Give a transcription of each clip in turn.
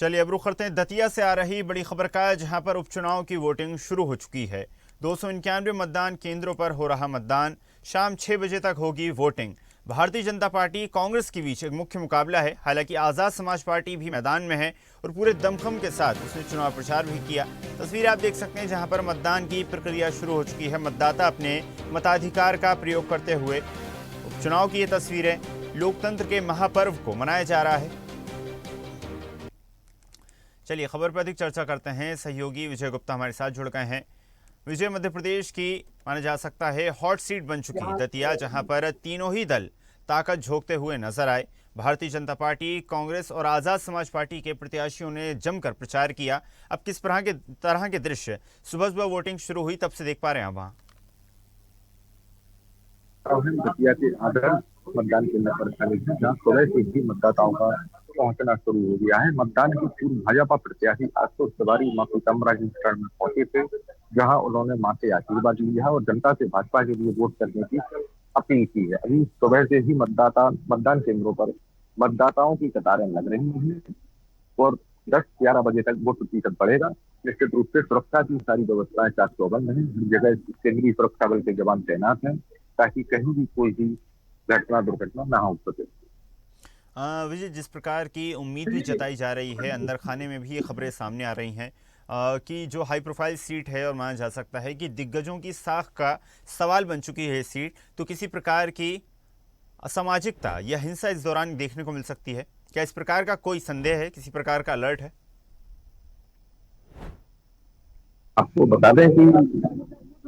चलिए अब रुख करते हैं दतिया से आ रही बड़ी खबर का, जहां पर उपचुनाव की वोटिंग शुरू हो चुकी है। 291 मतदान केंद्रों पर हो रहा मतदान। शाम 6 बजे तक होगी वोटिंग। भारतीय जनता पार्टी कांग्रेस के बीच एक मुख्य मुकाबला है। हालांकि आज़ाद समाज पार्टी भी मैदान में है और पूरे दमखम के साथ उसने चुनाव प्रचार भी किया। तस्वीर आप देख सकते हैं जहां पर मतदान की प्रक्रिया शुरू हो चुकी है। मतदाता अपने मताधिकार का प्रयोग करते हुए उपचुनाव की ये तस्वीरें, लोकतंत्र के महापर्व को मनाया जा रहा है। चलिए खबर पर अधिक चर्चा करते हैं। सहयोगी विजय गुप्ता हमारे साथ जुड़ गए हैं। विजय, मध्य प्रदेश की माना जा सकता है हॉट सीट बन चुकी दतिया, जहां पर तीनों ही दल ताकत झोंकते हुए नजर आए। भारतीय जनता पार्टी, कांग्रेस और आज़ाद समाज पार्टी के प्रत्याशियों ने जमकर प्रचार किया। अब किस तरह के दृश्य सुबह सुबह वोटिंग शुरू हुई तब से देख पा रहे हैं वहाँ? दतिया के आदर्श मतदान केंद्र पर जहाँ सुबह से ही मतदाताओं का पहुंचना शुरू हो गया है। मतदान की पूर्व भाजपा प्रत्याशी आशुतोष तिवारी मां पीताम्बरा के शरण में पहुंचे थे, जहां उन्होंने मां से आशीर्वाद लिया और जनता से भाजपा के लिए वोट करने की अपील की है। अभी सुबह से ही मतदान केंद्रों पर मतदाताओं की कतारें लग रही हैं और 10-11 बजे तक वोट प्रतिशत बढ़ेगा। निश्चित रूप से सुरक्षा की सारी व्यवस्थाएं चाक चौबंद है। हर जगह केंद्रीय सुरक्षा बल के जवान तैनात हैं ताकि कहीं भी कोई भी दुर्घटना ना हो सके। विजय, जिस प्रकार की उम्मीद भी जताई जा रही है, अंदर खाने में भी ये खबरें सामने आ रही हैं कि जो हाई प्रोफाइल सीट है और माना जा सकता है कि दिग्गजों की साख का सवाल बन चुकी है सीट, तो किसी प्रकार की असामाजिकता या हिंसा इस दौरान देखने को मिल सकती है। क्या इस प्रकार का कोई संदेह है, किसी प्रकार का अलर्ट है? आपको बता दें कि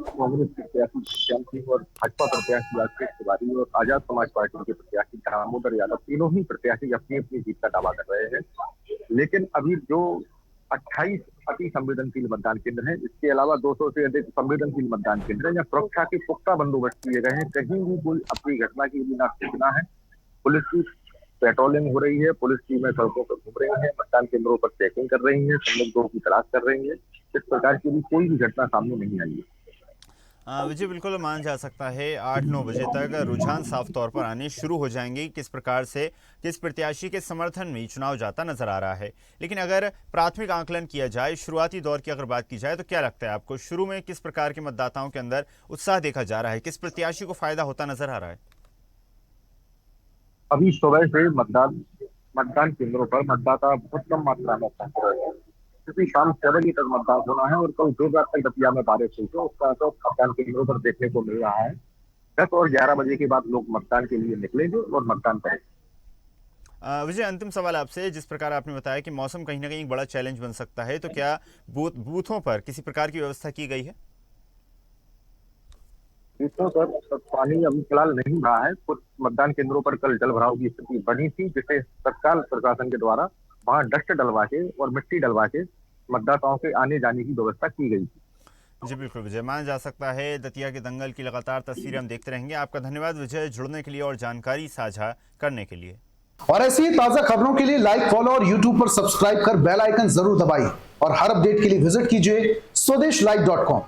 कांग्रेस प्रत्याशी श्याम सिंह और भाजपा प्रत्याशी आशुतोष तिवारी और आजाद समाज पार्टी के प्रत्याशी दामोदर यादव, तीनों ही प्रत्याशी अपनी अपनी जीत का दावा कर रहे हैं। लेकिन अभी जो 28 अति संवेदनशील मतदान केंद्र है, इसके अलावा 200 से अधिक संवेदनशील मतदान केंद्र है, जहाँ सुरक्षा के पुख्ता बंदोबस्त किए गए हैं। कहीं भी कोई अपनी घटना की भी ना सूचना है। पुलिस की पेट्रोलिंग हो रही है, पुलिस टीमें सड़कों पर घूम रही है, मतदान केंद्रों पर चेकिंग कर रही है, संदिग्धों की तलाश कर रही है। इस प्रकार की भी कोई भी घटना सामने नहीं आई है। विजय, बिल्कुल माना जा सकता है 8-9 बजे तक रुझान साफ तौर पर आने शुरू हो जाएंगे किस प्रकार से किस प्रत्याशी के समर्थन में चुनाव जाता नजर आ रहा है। लेकिन अगर प्राथमिक आंकलन किया जाए, शुरुआती दौर की अगर बात की जाए, तो क्या लगता है आपको शुरू में किस प्रकार के मतदाताओं के अंदर उत्साह देखा जा रहा है, किस प्रत्याशी को फायदा होता नजर आ रहा है? अभी सुबह से मतदान केंद्रों पर मतदाता बहुत कम मात्रा में पहुंच रहे हैं, क्योंकि शाम 6 बजे तक मतदान होना है और कल देर रात तक दतिया में बारिश हुई, तो उसका असर मतदान केंद्रों पर देखने को मिल रहा है। 10 और 11 बजे के बाद लोग मतदान के लिए निकलेंगे और मतदान करेंगे। विजय, अंतिम सवाल आपसे, जिस प्रकार आपने बताया कि मौसम कहीं ना कहीं एक बड़ा चैलेंज बन सकता है, तो क्या बूथों पर किसी प्रकार की व्यवस्था की गई है? बूथों पर पानी अभी फिलहाल नहीं रहा है। कुछ मतदान केंद्रों पर कल जल भराव की स्थिति बनी थी, जिसे तत्काल प्रशासन के द्वारा वहां डस्ट डलवा के और मिट्टी डलवा के मतदाताओं के आने जाने की व्यवस्था की गई थी। जी बिल्कुल विजय, माना जा सकता है दतिया के दंगल की लगातार तस्वीरें हम देखते रहेंगे। आपका धन्यवाद विजय, जुड़ने के लिए और जानकारी साझा करने के लिए। और ऐसी ही ताजा खबरों के लिए लाइक, फॉलो और यूट्यूब पर सब्सक्राइब कर बेल आइकन जरूर दबाइए और हर अपडेट के लिए विजिट कीजिए स्वदेशलाइव.com।